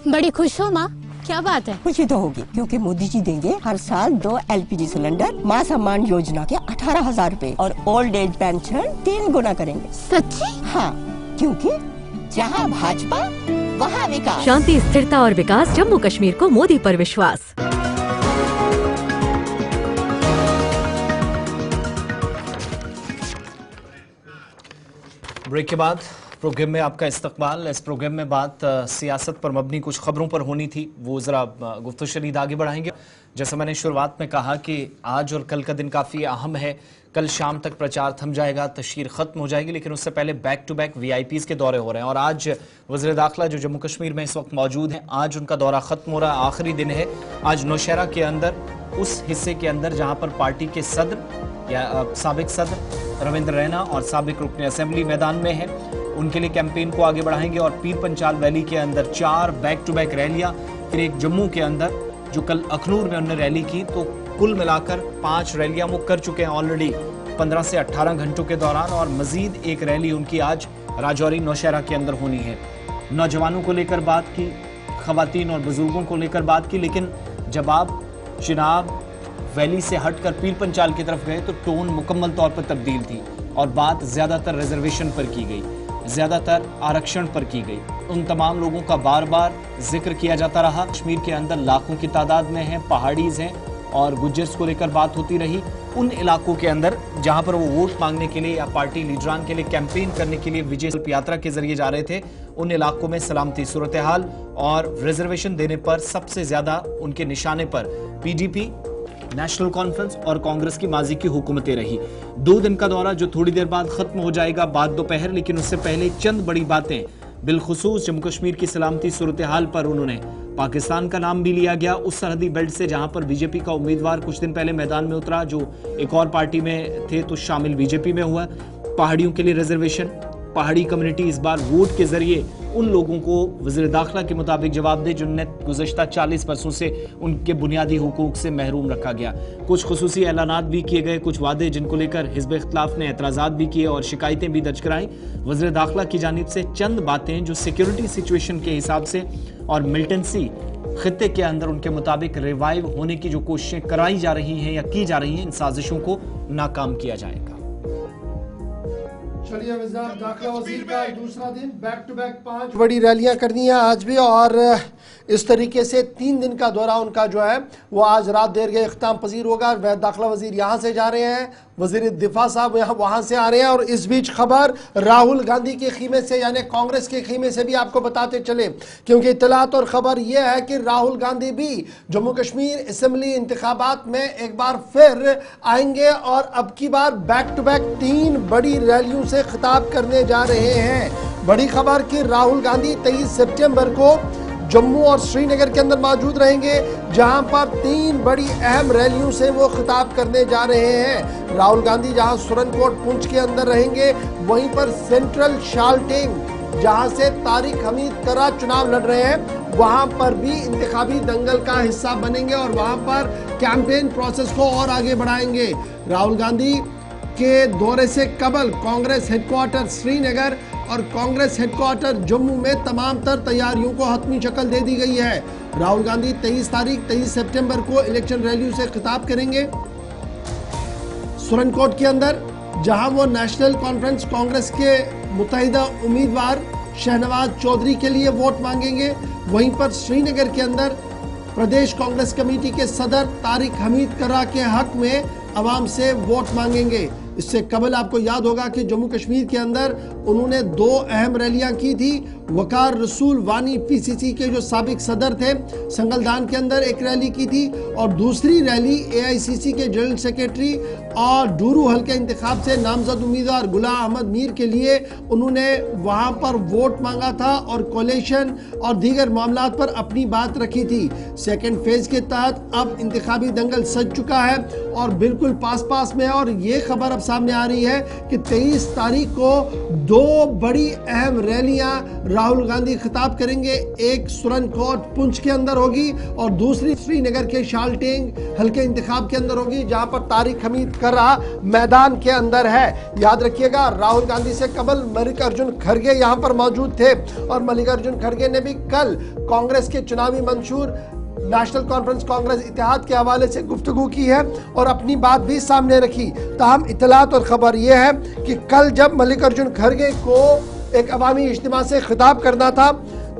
बड़ी खुश हो माँ, क्या बात है? खुशी तो होगी क्योंकि मोदी जी देंगे हर साल 2 LPG सिलेंडर, माँ सम्मान योजना के 18,000 रूपए और ओल्ड एज पेंशन 3 गुना करेंगे। सच्ची? हाँ, क्योंकि जहाँ भाजपा वहाँ विकास। शांति, स्थिरता और विकास, जम्मू कश्मीर को मोदी पर विश्वास। ब्रेक के बाद प्रोग्राम में आपका इस्तकबाल। इस प्रोग्राम में बात सियासत पर मबनी कुछ खबरों पर होनी थी, वो ज़रा गुफ्तगू शरीद आगे बढ़ाएंगे। जैसा मैंने शुरुआत में कहा कि आज और कल का दिन काफ़ी अहम है। कल शाम तक प्रचार थम जाएगा, तशहीर ख़त्म हो जाएगी, लेकिन उससे पहले बैक टू बैक VIPs के दौरे हो रहे हैं। और आज वज़ीर दाखिला जो जम्मू कश्मीर में इस वक्त मौजूद हैं, आज उनका दौरा ख़त्म हो रहा है, आखिरी दिन है। आज नौशहरा के अंदर, उस हिस्से के अंदर जहाँ पर पार्टी के सदर या साबिक सदर रविंद्र रैना और साबिक रुकन असेंबली मैदान में है, उनके लिए कैंपेन को आगे बढ़ाएंगे। और पीर पंचाल वैली के अंदर 4 बैक टू बैक रैलियां, फिर एक जम्मू के अंदर जो कल अखनूर में उन्होंने रैली की, तो कुल मिलाकर 5 रैलियां वो कर चुके हैं ऑलरेडी 15 से 18 घंटों के दौरान। और मजीद एक रैली उनकी आज राजौरी नौशहरा के अंदर होनी है। नौजवानों को लेकर बात की, खवातीन और बुजुर्गों को लेकर बात की, लेकिन जब आप चिनाब वैली से हटकर पीर पंचाल की तरफ गए तो टोन मुकम्मल तौर पर तब्दील थी और बात ज़्यादातर रिजर्वेशन पर की गई, ज़्यादातर आरक्षण पर की गई। उन तमाम लोगों का बार बार जिक्र किया जाता रहा। कश्मीर के अंदर लाखों की तादाद में हैं, पहाड़ीज हैं और गुज्जर्स को लेकर बात होती रही। उन इलाकों के अंदर जहां पर वो वोट मांगने के लिए या पार्टी लीडरान के लिए कैंपेन करने के लिए विजय यात्रा के जरिए जा रहे थे, उन इलाकों में सलामती सूरत हाल और रिजर्वेशन देने पर सबसे ज्यादा उनके निशाने पर PDP, नेशनल कॉन्फ्रेंस और कांग्रेस की माजी की हुकूमतें रही। 2 दिन का दौरा जो थोड़ी देर बाद खत्म हो जाएगा बाद दोपहर, लेकिन उससे पहले चंद बड़ी बातें, बिलखुसूस जम्मू कश्मीर की सलामती सूरत हाल पर उन्होंने पाकिस्तान का नाम भी लिया गया, उस सरहदी बेल्ट से जहां पर बीजेपी का उम्मीदवार कुछ दिन पहले मैदान में उतरा, जो एक और पार्टी में थे तो शामिल बीजेपी में हुआ। पहाड़ियों के लिए रिजर्वेशन, पहाड़ी कम्युनिटी इस बार वोट के जरिए उन लोगों को वज़ीर दाखिला के मुताबिक जवाब दे जिन्हें गुज़श्ता 40 वर्षों से उनके बुनियादी हुकूक से महरूम रखा गया। कुछ खुसूसी ऐलानात भी किए गए, कुछ वादे जिनको लेकर हिज़्ब इख्तिलाफ ने एतराज़ात भी किए और शिकायतें भी दर्ज कराई। वज़ीर दाखिला की जानिब से चंद बातें जो सिक्योरिटी सिचुएशन के हिसाब से और मिलिटेंसी खित्ते के अंदर उनके मुताबिक रिवाइव होने की जो कोशिशें कराई जा रही हैं या की जा रही हैं, इन साजिशों को नाकाम किया जाएगा। चलिए दाखिला वजीर का दूसरा दिन, बैक टू बैक 5 बड़ी रैलियां करनी है आज भी, और इस तरीके से 3 दिन का दौरा उनका जो है वो आज रात देर के इख्तिताम पजीर होगा। दाखिला वजीर यहाँ से जा रहे हैं, वजीर दिफा साहब वहाँ से आ रहे हैं। और इस बीच खबर राहुल गांधी के खीमे से यानी कांग्रेस के खीमे से भी आपको बताते चले, क्योंकि इत्तलात और खबर यह है कि राहुल गांधी भी जम्मू कश्मीर असम्बली इंतखाबात में एक बार फिर आएंगे और अब की बार बैक टू बैक 3 बड़ी रैलियों से खिताब करने जा रहे हैं। बड़ी खबर कि राहुल गांधी 23 सितंबर को जम्मू और श्रीनगर के अंदर मौजूद रहेंगे, जहां पर 3 बड़ी अहम रैलियों से वो खिताब करने जा रहे हैं। राहुल गांधी जहां सुरनकोट पुंछ के अंदर रहेंगे, वहीं पर सेंट्रल शालटेंग जहां से तारिक हमीद करा चुनाव लड़ रहे हैं, वहां पर भी इंतखाबी दंगल का हिस्सा बनेंगे और वहां पर कैंपेन प्रोसेस को और आगे बढ़ाएंगे। राहुल गांधी के दौरे से कबल कांग्रेस हेडक्वार्टर श्रीनगर और कांग्रेस हेडक्वार्टर जम्मू में तमाम तर तैयारियों को हतमी शक्ल दे दी गई है। राहुल गांधी 23 सितंबर को इलेक्शन रैलियों से खिताब करेंगे सुरनकोट के अंदर, जहां वो नेशनल कॉन्फ्रेंस कांग्रेस के मुत्तहिदा उम्मीदवार शहनवाज चौधरी के लिए वोट मांगेंगे। वहीं पर श्रीनगर के अंदर प्रदेश कांग्रेस कमेटी के सदर तारिक हमीद करा के हक में आवाम से वोट मांगेंगे। इससे कबल आपको याद होगा कि जम्मू कश्मीर के अंदर उन्होंने 2 अहम रैलियां की थी। वकार रसूल वानी PCC के जो साबिक सदर थे, संगलदान के अंदर एक रैली की थी, और दूसरी रैली AICC के जनरल सेक्रेटरी और डूरू हल्के इंतखाब से नामजद उम्मीदवार गुलाम अहमद मीर के लिए उन्होंने वहां पर वोट मांगा था और कोलेशन और दीगर मामलात पर अपनी बात रखी थी। सेकेंड फेज के तहत अब इंतखाबी दंगल सज चुका है और बिल्कुल पास में है, और ये खबर अब सामने आ रही है कि 23 तारीख को 2 बड़ी अहम रैलियां राहुल गांधी खिताब करेंगे। एक सुरनकोट पुंछ के अंदर होगी और दूसरी श्रीनगर के शालटेंग हल्के इंतखाब के अंदर होगी, जहां पर तारिक हमीद कर रहा मैदान के अंदर है। याद रखिएगा, राहुल गांधी से कबल मल्लिकार्जुन खड़गे यहां पर मौजूद थे और मल्लिकार्जुन खड़गे ने भी कल कांग्रेस के चुनावी मंशूर नेशनल कॉन्फ्रेंस कांग्रेस इत्तेहाद के हवाले से गुफ्तगू की है और अपनी बात भी सामने रखी। ताहम इत्तलात और खबर यह है कि कल जब मल्लिकार्जुन खड़गे को एक अवामी इज्तिमा से खिताब करना था,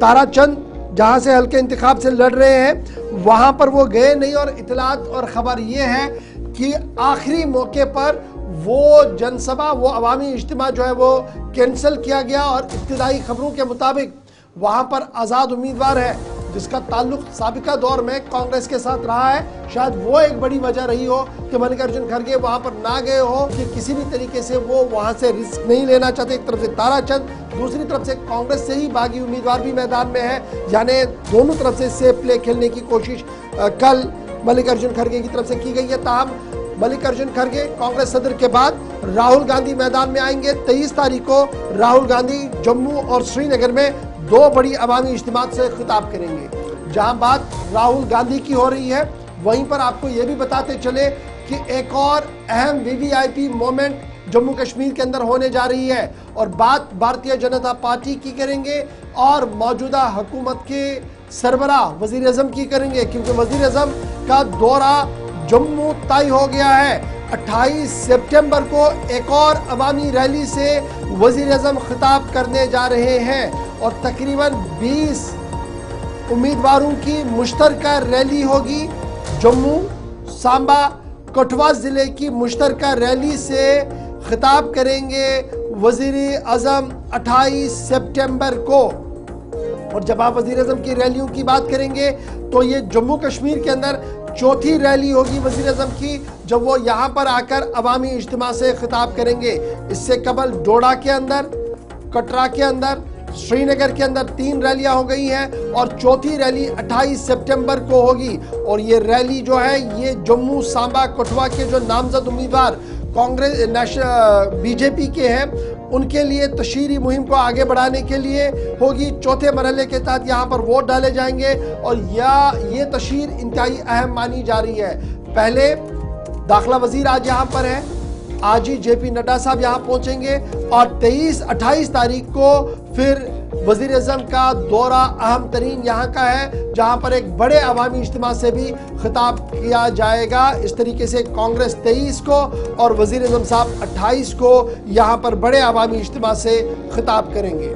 ताराचंद जहां से हल्के इंतखाब से लड़ रहे हैं वहां पर वो गए नहीं और इत्तलात और खबर ये है कि आखिरी मौके पर वो जनसभा, वो अवामी इज्तिमा जो है वो कैंसिल किया गया और इब्तिदाई खबरों के मुताबिक वहां पर आज़ाद उम्मीदवार है जिसका ताल्लुक साबिका दौर में कांग्रेस के साथ रहा है। शायद वो एक बड़ी वजह रही हो कि मल्लिकार्जुन खड़गे वहां पर ना गए हो कि किसी भी तरीके से वो वहां से रिस्क नहीं लेना चाहते। एक तरफ से ताराचंद, दूसरी तरफ से कांग्रेस से ही बागी उम्मीदवार भी मैदान में है, यानी दोनों तरफ से सेफ प्ले खेलने की कोशिश कल मल्लिकार्जुन खड़गे की तरफ से की गई है। ताहम मल्लिकार्जुन खड़गे कांग्रेस सदर के बाद राहुल गांधी मैदान में आएंगे। 23 तारीख को राहुल गांधी जम्मू और श्रीनगर में दो बड़ी अवामी इज्तिमात से खिताब करेंगे। जहां बात राहुल गांधी की हो रही है, वहीं पर आपको यह भी बताते चले कि एक और अहम वीवीआईपी मोमेंट जम्मू कश्मीर के अंदर होने जा रही है और बात भारतीय जनता पार्टी की करेंगे और मौजूदा हुकूमत के सरबराह वजीर आज़म की करेंगे, क्योंकि वजीर आज़म का दौरा जम्मू तय हो गया है। 28 सितंबर को एक और अवामी रैली से वजीर आज़म खिताब करने जा रहे हैं और तकरीबन 20 उम्मीदवारों की मुश्तरका रैली होगी। जम्मू, सांबा, कठुआ जिले की मुश्तरका रैली से खिताब करेंगे वजीर आज़म 28 सितंबर को। और जब आप वजीर आज़म की रैलियों की बात करेंगे तो ये जम्मू कश्मीर के अंदर चौथी रैली होगी वजीर आज़म की, जब वो यहाँ पर आकर अवामी इज्तिमा से खिताब करेंगे। इससे कबल डोडा के अंदर, कटरा के अंदर, श्रीनगर के अंदर 3 रैलियां हो गई हैं और चौथी रैली 28 सितंबर को होगी। और ये रैली जो है ये जम्मू, सांबा, कठुआ के जो नामजद उम्मीदवार कांग्रेस बीजेपी के हैं उनके लिए तशहीरी मुहिम को आगे बढ़ाने के लिए होगी। चौथे मरहले के तहत यहाँ पर वोट डाले जाएंगे और ये तशहीर इंतहाई अहम मानी जा रही है। पहले दाखिला वजीर आज यहाँ पर है, आज ही जेपी नड्डा साहब यहाँ पहुंचेंगे और 28 तारीख को फिर वजीर आज़म का दौरा अहम तरीन यहाँ का है, जहाँ पर एक बड़े अवामी इज्तिमा से भी खिताब किया जाएगा। इस तरीके से कांग्रेस 23 को और वजीर आज़म साहब 28 को यहाँ पर बड़े अवामी इज्तिमा से खिताब करेंगे।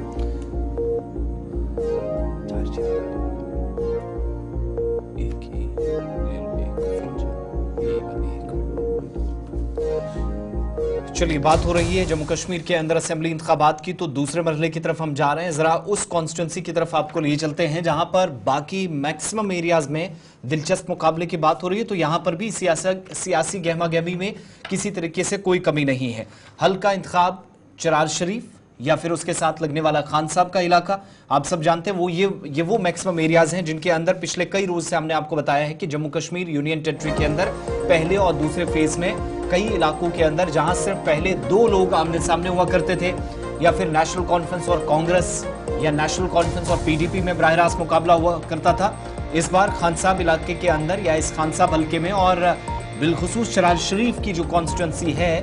चलिए, बात हो रही है जम्मू कश्मीर के अंदर असेंबली इंतखाबात की, तो दूसरे मरहले की तरफ हम जा रहे हैं। जरा उस कॉन्स्टिट्यूंसी की तरफ आपको ले चलते हैं जहां पर बाकी मैक्सिमम एरियाज में दिलचस्प मुकाबले की बात हो रही है। तो यहां पर भी सियासी गहमा गहमी में किसी तरीके से कोई कमी नहीं है। हल्का इंतखाब चरार शरीफ या फिर उसके साथ लगने वाला खान साहब का इलाका, आप सब जानते हैं ये वो मैक्सिमम एरियाज हैं जिनके अंदर पिछले कई रोज से हमने आपको बताया है कि जम्मू कश्मीर यूनियन टेरिटरी के अंदर पहले और दूसरे फेज में कई इलाकों के अंदर जहां सिर्फ पहले 2 लोग आमने सामने हुआ करते थे, या फिर नेशनल कॉन्फ्रेंस और कांग्रेस या नेशनल कॉन्फ्रेंस और पीडीपी में बराह रास्त मुकाबला हुआ करता था, इस बार खान साहब इलाके के अंदर या इस खान साहब हल्के में और बिलखुसूस चरार शरीफ की जो कॉन्स्टिट्यूंसी है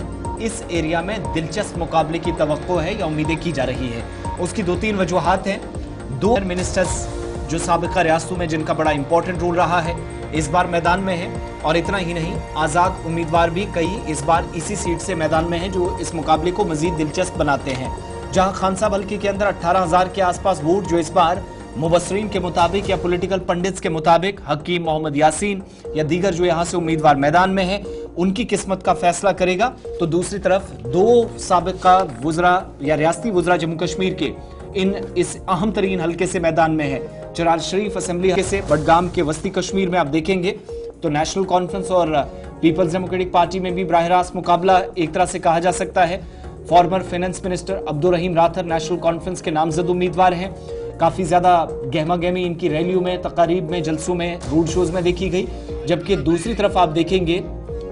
इस एरिया में दिलचस्प मुकाबले की तवक्को है या उम्मीदें की जा रही है। उसकी 2-3 वजूहात हैं। 2 मिनिस्टर्स जो साबिका रियासतों में जिनका बड़ा इंपॉर्टेंट रोल रहा है इस बार मैदान में है, और इतना ही नहीं आज़ाद उम्मीदवार भी कई इस बार इसी सीट से मैदान में हैं जो इस मुकाबले को मजीद दिलचस्प बनाते हैं। जहां खान साहब हल्के के अंदर 18,000 के आसपास वोट जो इस बार मुबस्सरीन के मुताबिक या पॉलिटिकल पंडित्स के मुताबिक हकीम मोहम्मद यासीन या दीगर जो यहां से उम्मीदवार मैदान में है उनकी किस्मत का फैसला करेगा। तो दूसरी तरफ 2 साबिका वुज़रा या रियासती वुज़रा जम्मू कश्मीर के इस अहम तरीन हल्के से मैदान में है। चरार शरीफ असेंबली हल्के से बडगाम के वस्ती कश्मीर में आप देखेंगे तो नेशनल कॉन्फ्रेंस और पीपल्स डेमोक्रेटिक पार्टी में भी बराह रास्त मुकाबला एक तरह से कहा जा सकता है। फॉर्मर फाइनेंस मिनिस्टर अब्दुल रहीम राथर नेशनल कॉन्फ्रेंस के नामजद उम्मीदवार हैं। काफी ज्यादा गहमा गहमी इनकी रैलियों में, तकारीब में, जलसों में, रोड शोज में देखी गई। जबकि दूसरी तरफ आप देखेंगे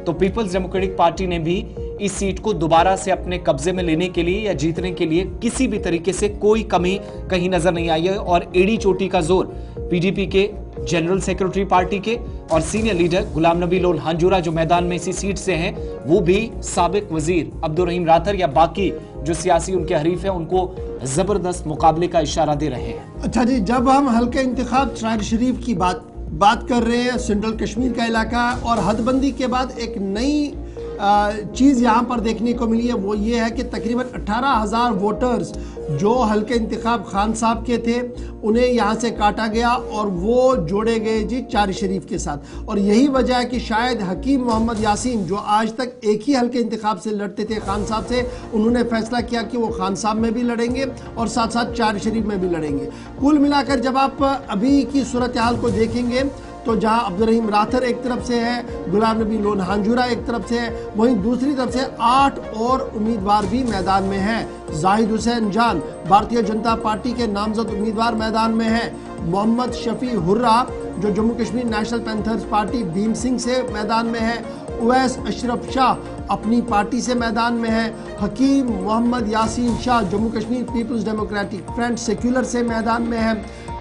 तो पीपल्स डेमोक्रेटिक पार्टी ने भी इस सीट को दोबारा से अपने कब्जे में लेने के लिए या जीतने के लिए किसी भी तरीके से कोई कमी कहीं नजर नहीं आई है। और एड़ी चोटी का जोर पीडीपी के जनरल सेक्रेटरी पार्टी के और senior leader Ghulam Nabi loan Hanjura जो मैदान में इसी सीट से हैं, वो भी साबिक वजीर अब्दुल रहीम राथर या बाकी जो सियासी उनके हरीफ हैं उनको जबरदस्त मुकाबले का इशारा दे रहे हैं। अच्छा जी, जब हम हल्का इंतखाब ट्रायल शरीफ की बात कर रहे हैं, सेंट्रल कश्मीर का इलाका, और हदबंदी के बाद एक नई चीज़ यहाँ पर देखने को मिली है, वो ये है कि तकरीबन 18,000 वोटर्स जो हल्के इंतखाब खान साहब के थे उन्हें यहाँ से काटा गया और वो जोड़े गए जी चार शरीफ के साथ। और यही वजह है कि शायद हकीम मोहम्मद यासीन जो आज तक एक ही हल्के इंतखाब से लड़ते थे खान साहब से, उन्होंने फैसला किया कि वो खान साहब में भी लड़ेंगे और साथ साथ चार शरीफ में भी लड़ेंगे। कुल मिलाकर जब आप अभी की सूरत हाल को देखेंगे तो जहां अब्दुल रहीम राथर एक तरफ से है, गुलाम नबी लोन हांजूरा एक तरफ से है, वहीं दूसरी तरफ से 8 और उम्मीदवार भी मैदान में हैं। जाहिद हुसैन जान भारतीय जनता पार्टी के नामजद उम्मीदवार मैदान में हैं। मोहम्मद शफी हुर्रा जो Jammu Kashmir national panthers party Bhim Singh से मैदान में है। उवैस अशरफ शाह अपनी पार्टी से मैदान में है। Hakim Mohammad Yasin Shah Jammu Kashmir People's Democratic Front Secular से मैदान में है।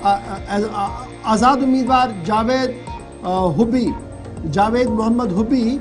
आज़ाद उम्मीदवार जावेद मोहम्मद हुबी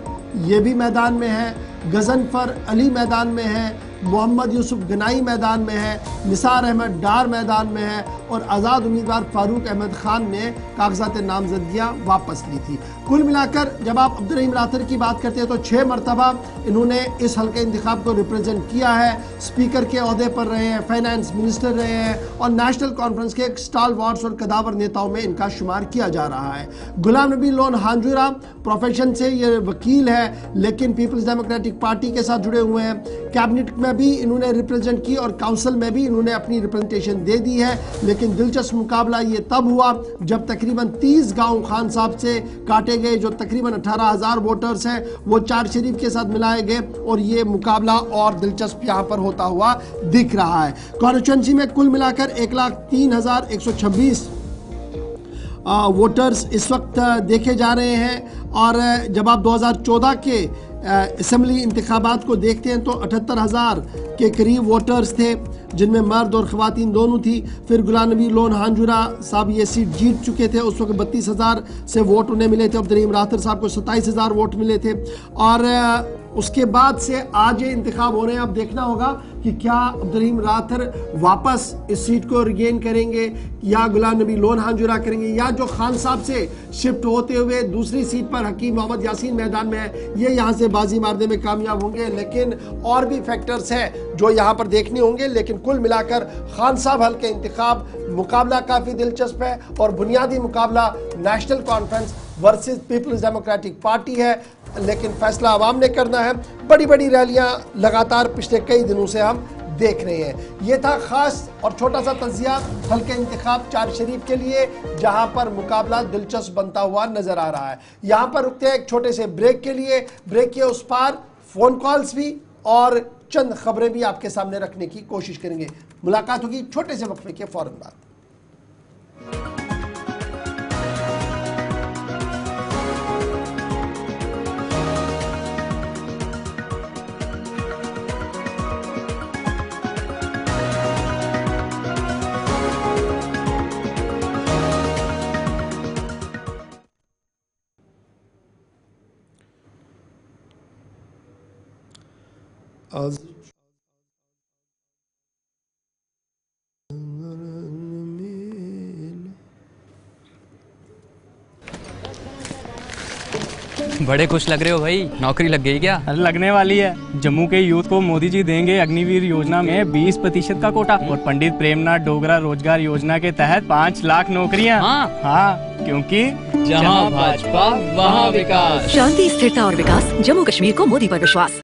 ये भी मैदान में है। गजनफर अली मैदान में है। मोहम्मद यूसुफ गनाई मैदान में है। निसार अहमद डार मैदान में है और आज़ाद उम्मीदवार फारूक अहमद खान ने कागजात नामजदगियाँ वापस ली थी। कुल मिलाकर जब आप अब्दुल रहीम राथर की बात करते हैं तो 6 मरतबा इन्होंने इस हल्के इंतखाब को रिप्रेजेंट किया है। स्पीकर के ओहदे पर रहे हैं, फाइनेंस मिनिस्टर रहे हैं और नेशनल कॉन्फ्रेंस के स्टालवार्ट्स और कदावर नेताओं में इनका शुमार किया जा रहा है। गुलाम नबी लोन हांजूरा प्रोफेशन से ये वकील है लेकिन पीपल्स डेमोक्रेटिक पार्टी के साथ जुड़े हुए हैं। कैबिनेट में भी इन्होंने रिप्रेजेंट की और काउंसिल में भी इन्होंने अपनी रिप्रेजेंटेशन दे दी है। लेकिन दिलचस्प मुकाबला ये तब हुआ जब तकरीबन 30 गांव खान साहब से काटे गए, जो तकरीबन 18,000 वोटर्स हैं वो चार शरीफ के साथ मिलाए गए और ये मुकाबला और दिलचस्प यहाँ पर होता हुआ दिख रहा है। कॉन्स्टिट्यूंसी में कुल मिलाकर 1,03,126 वोटर्स इस वक्त देखे जा रहे हैं और जब आप 2014 के असम्बली इंतखाबात को देखते हैं तो 78,000 के करीब वोटर्स थे जिनमें मर्द और ख़वातीन दोनों थी। फिर गुलाम नबी लोन हांजूरा साहब ये सीट जीत चुके थे, उस वक्त 32,000 से वोट उन्हें मिले थे। अब्दुल रहीम राथर साहब को 27,000 वोट मिले थे और उसके बाद से आज ये इंतखाब हो रहे हैं। अब देखना होगा कि क्या अब्दुल रहीम राथर वापस इस सीट को रिगेन करेंगे या गुलाम नबी लोन हांजूरा करेंगे या जो खान साहब से शिफ्ट होते हुए दूसरी सीट पर हकीम मोहम्मद यासीन मैदान में है ये यहाँ से बाजी मारने में कामयाब होंगे। लेकिन और भी फैक्टर्स हैं जो यहाँ पर देखने होंगे। लेकिन कुल मिलाकर खान साहब हल्के इंतखाब मुकाबला काफ़ी दिलचस्प है और बुनियादी मुकाबला National Conference versus People's Democratic Party है। लेकिन फैसला आवाम ने करना है। बड़ी बड़ी रैलियां लगातार पिछले कई दिनों से हम देख रहे हैं। ये था खास और छोटा सा तजिया हल्के इंतखाब चार शरीफ के लिए जहां पर मुकाबला दिलचस्प बनता हुआ नजर आ रहा है। यहां पर रुकते हैं एक छोटे से ब्रेक के लिए। ब्रेक के उस पार फोन कॉल्स भी और चंद खबरें भी आपके सामने रखने की कोशिश करेंगे। मुलाकात होगी छोटे से वक्फे के फौरन बाद। बड़े खुश लग रहे हो भाई, नौकरी लग गई क्या? अरे लगने वाली है। जम्मू के यूथ को मोदी जी देंगे अग्निवीर योजना में 20% का कोटा और पंडित प्रेमनाथ डोगरा रोजगार योजना के तहत 5 लाख नौकरियां। हाँ, क्योंकि जहाँ भाजपा वहाँ विकास। शांति, स्थिरता और विकास, जम्मू कश्मीर को मोदी पर विश्वास।